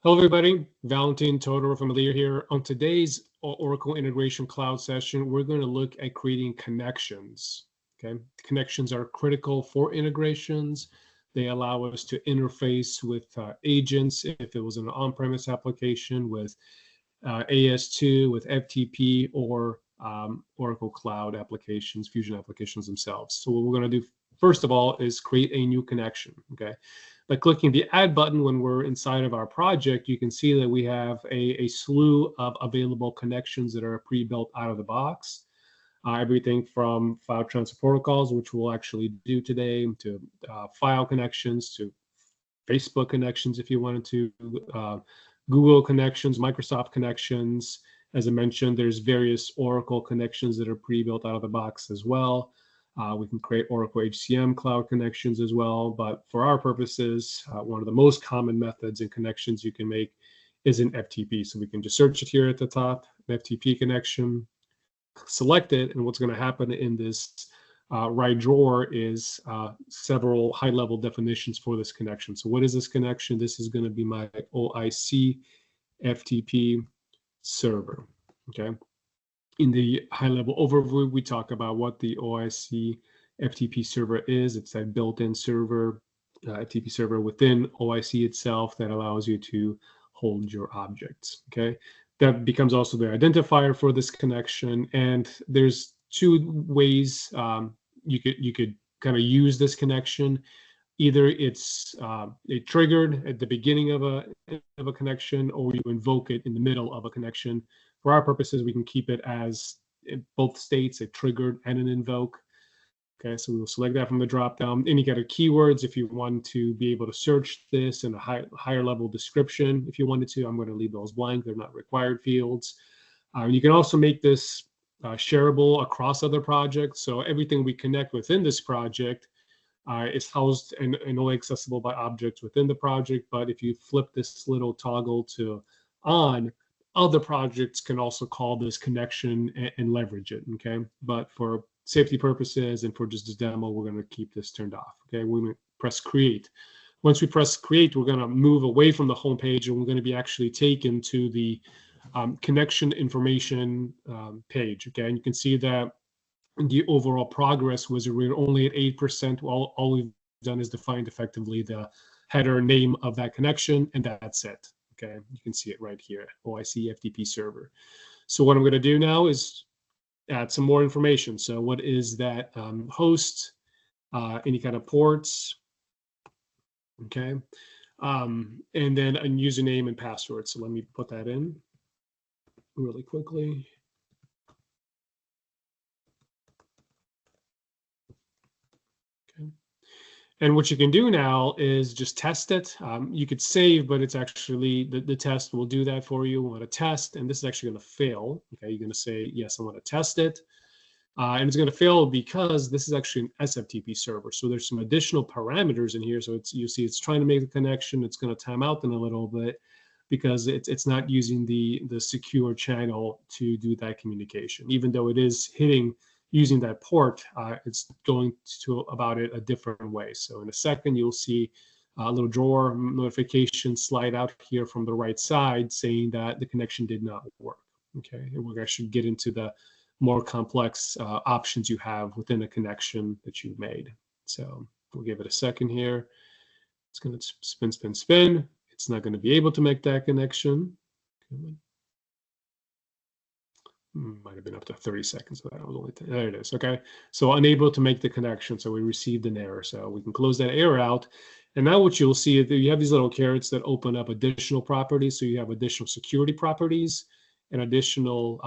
Hello, everybody. Valentin Todorow from Elire here. On today's Oracle Integration Cloud session, we're going to look at creating connections. Okay, connections are critical for integrations. They allow us to interface with agents if it was an on-premise application, with AS2, with FTP, or Oracle Cloud applications, Fusion applications themselves. So what we're going to do first of all is create a new connection. Okay. By clicking the add button when we're inside of our project, you can see that we have a slew of available connections that are pre-built out of the box. Everything from file transfer protocols, which we'll actually do today, to file connections, to Facebook connections if you wanted to, Google connections, Microsoft connections. As I mentioned, there's various Oracle connections that are pre-built out of the box as well. We can create Oracle HCM cloud connections as well, but for our purposes, one of the most common methods and connections you can make is an FTP. So we can just search it here at the top, an FTP connection, select it, and what's going to happen in this right drawer is several high-level definitions for this connection. So what is this connection? This is going to be my OIC FTP server, okay? In the high-level overview, we talk about what the OIC FTP server is. It's that built-in server, FTP server within OIC itself that allows you to hold your objects, okay? That becomes also the identifier for this connection. And there's two ways you could kind of use this connection. Either it's it triggered at the beginning of a connection, or you invoke it in the middle of a connection. For our purposes, we can keep it as in both states, a triggered and an invoke. Okay, so we will select that from the dropdown. Any kind of keywords, if you want to be able to search this in a higher level description, if you wanted to, I'm going to leave those blank. They're not required fields. You can also make this shareable across other projects. So everything we connect within this project is housed and only accessible by objects within the project. But if you flip this little toggle to on, other projects can also call this connection and leverage it, okay? But for safety purposes and for just this demo, we're going to keep this turned off, okay? We're going to press create. Once we press create, we're going to move away from the home page, and we're going to be actually taken to the connection information page, okay? And you can see that the overall progress was we're only at 8%. All we've done is defined effectively the header name of that connection, and that's it. Okay, you can see it right here, OIC FTP server. So what I'm going to do now is add some more information. So what is that host, any kind of ports, okay, and then a username and password. So let me put that in really quickly. And what you can do now is just test it. You could save, but it's actually, the test will do that for you. We want to test, and this is actually going to fail. Okay, you're going to say, yes, I want to test it. And it's going to fail because this is actually an SFTP server. So there's some additional parameters in here. So you see it's trying to make the connection. It's going to time out in a little bit because it's not using the secure channel to do that communication. Even though it is using that port, it's going to about it a different way. So in a second, you'll see a little drawer notification slide out here from the right side saying that the connection did not work. Okay, and we're actually get into the more complex options you have within a connection that you've made. So we'll give it a second here. It's going to spin, spin, spin. It's not going to be able to make that connection. Might have been up to 30 seconds, but that was only 10. There it is. Okay, so unable to make the connection. So we received an error. So we can close that error out. And now what you'll see is that you have these little carrots that open up additional properties. So you have additional security properties and additional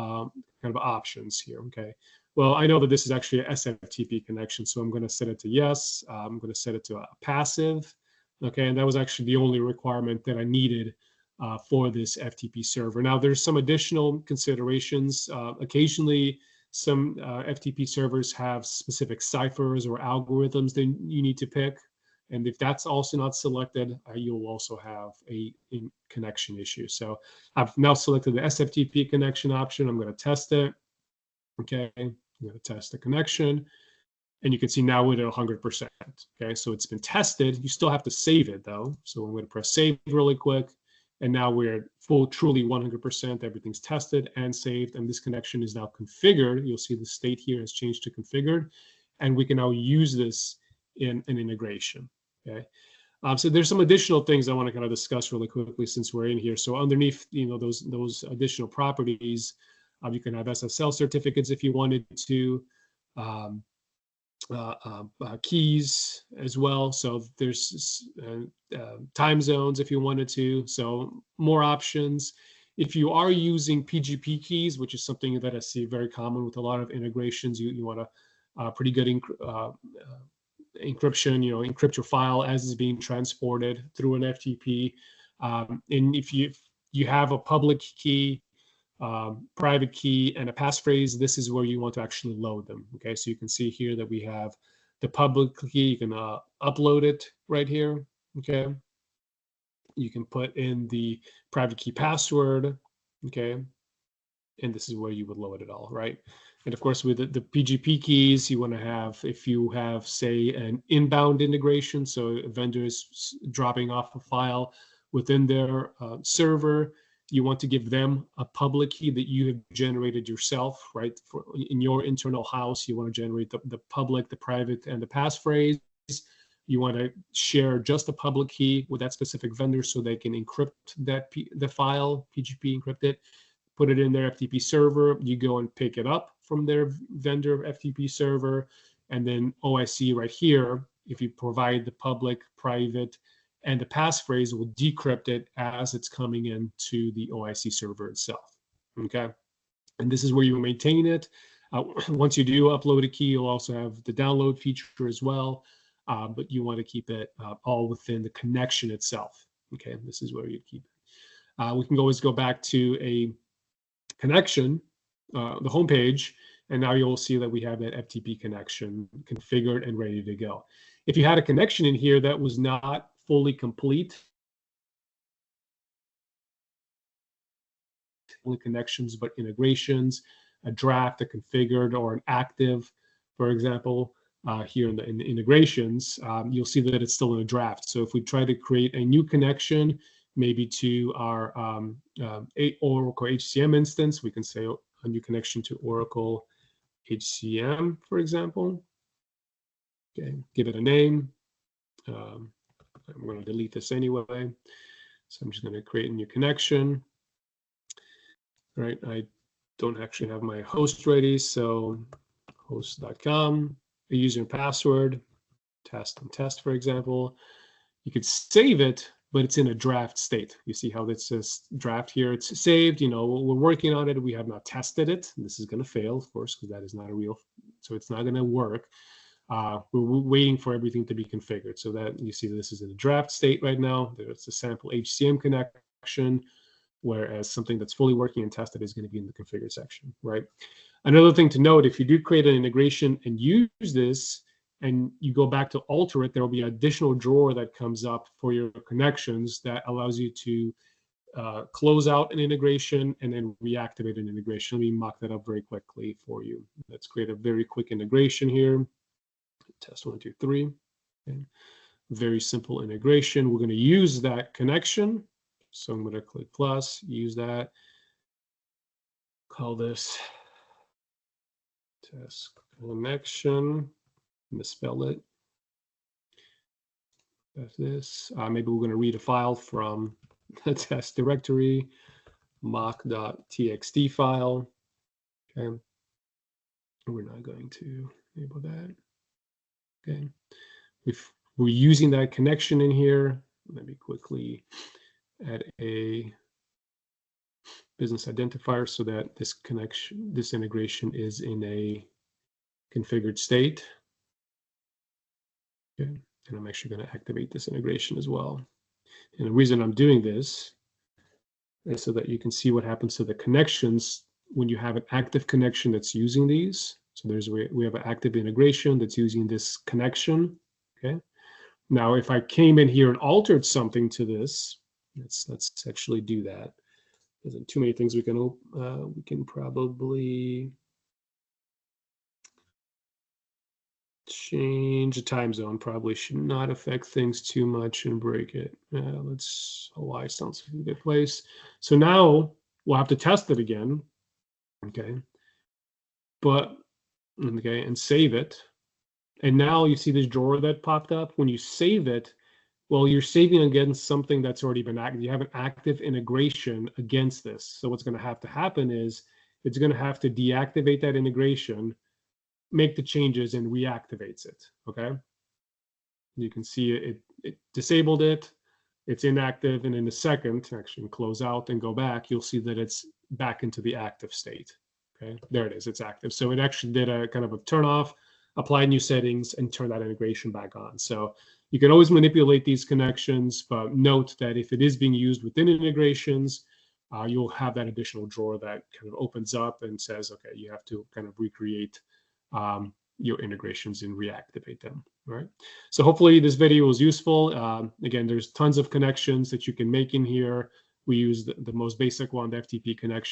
kind of options here. Okay, well, I know that this is actually a SFTP connection, so I'm going to set it to yes. I'm going to set it to a passive. Okay, and that was actually the only requirement that I needed for this FTP server. Now, there's some additional considerations. Occasionally, some FTP servers have specific ciphers or algorithms that you need to pick. And if that's also not selected, you'll also have a connection issue. So I've now selected the SFTP connection option. I'm going to test it. Okay, I'm going to test the connection. And you can see now we're at 100%. Okay, so it's been tested. You still have to save it, though. So I'm going to press save really quick. And now we're at full, truly 100%. Everything's tested and saved, and this connection is now configured. You'll see the state here has changed to configured, and we can now use this in an integration. Okay. So there's some additional things I want to kind of discuss really quickly since we're in here. So underneath, those additional properties, you can have SSL certificates if you wanted to, keys as well. So there's time zones if you wanted to. So more options. If you are using PGP keys, which is something that I see very common with a lot of integrations, you want a pretty good encryption, encrypt your file as it's being transported through an FTP. And if you have a public key, private key, and a passphrase, this is where you want to actually load them. Okay, so you can see here that we have the public key. You can upload it right here. Okay, you can put in the private key password. Okay, and this is where you would load it all, right? And of course, with the PGP keys, you want to have, if you have, say, an inbound integration, so a vendor is dropping off a file within their server, you want to give them a public key that you have generated yourself, right? In your internal house, you want to generate the public, the private, and the passphrase. You want to share just a public key with that specific vendor so they can encrypt the file, PGP encrypt it, put it in their FTP server. You go and pick it up from their vendor FTP server, and then OIC right here, if you provide the public, private, and the passphrase, will decrypt it as it's coming into the OIC server itself. Okay, and this is where you maintain it. Once you do upload a key, you'll also have the download feature as well, but you want to keep it all within the connection itself. Okay, this is where you keep it. We can always go back to a connection, the home page, and now you'll see that we have that FTP connection configured and ready to go. If you had a connection in here that was not fully complete, only connections but integrations, a draft, a configured, or an active, for example, here in the integrations, you'll see that it's still in a draft. So if we try to create a new connection, maybe to our Oracle HCM instance, we can say a new connection to Oracle HCM, for example. Okay, give it a name. I'm going to delete this anyway. So I'm just going to create a new connection. All right, I don't actually have my host ready, so host.com, a user and password, test and test, for example. You could save it, but it's in a draft state. You see how this says draft here? It's saved. We're working on it. We have not tested it. This is going to fail, of course, because that is not a real, so it's not going to work. We're waiting for everything to be configured. So that you see this is in a draft state right now. There's a sample HCM connection, whereas something that's fully working and tested is going to be in the configured section, right? Another thing to note, if you do create an integration and use this, and you go back to alter it, there will be an additional drawer that comes up for your connections that allows you to close out an integration and then reactivate an integration. Let me mock that up very quickly for you. Let's create a very quick integration here. Test 1, 2, 3. Okay. Very simple integration. We're going to use that connection. So I'm going to click plus, use that. Call this test connection. Misspell it. That's this. Maybe we're going to read a file from the test directory, mock.txt file. Okay. We're not going to enable that. Okay. We're using that connection in here. Let me quickly add a business identifier so that this connection, this integration is in a configured state. Okay. And I'm actually going to activate this integration as well. And the reason I'm doing this is so that you can see what happens to the connections when you have an active connection that's using these. So we have an active integration that's using this connection. Okay. Now, if I came in here and altered something to this, let's actually do that. There's too many things we can probably change the time zone. Probably should not affect things too much and break it. Hawaii sounds like a good place. So now we'll have to test it again. Okay. And save it. And now you see this drawer that popped up. When you save it, well, you're saving against something that's already been active. You have an active integration against this. So what's going to have to happen is it's going to have to deactivate that integration, make the changes, and reactivates it. Okay. You can see it disabled it. It's inactive. And in a second, actually close out and go back, you'll see that it's back into the active state. Okay. There it is. It's active. So it actually did a kind of a turn off, apply new settings, and turn that integration back on. So you can always manipulate these connections, but note that if it is being used within integrations, you'll have that additional drawer that kind of opens up and says, okay, you have to kind of recreate your integrations and reactivate them. All right. So hopefully this video was useful. Again, there's tons of connections that you can make in here. We use the most basic one, the FTP connection.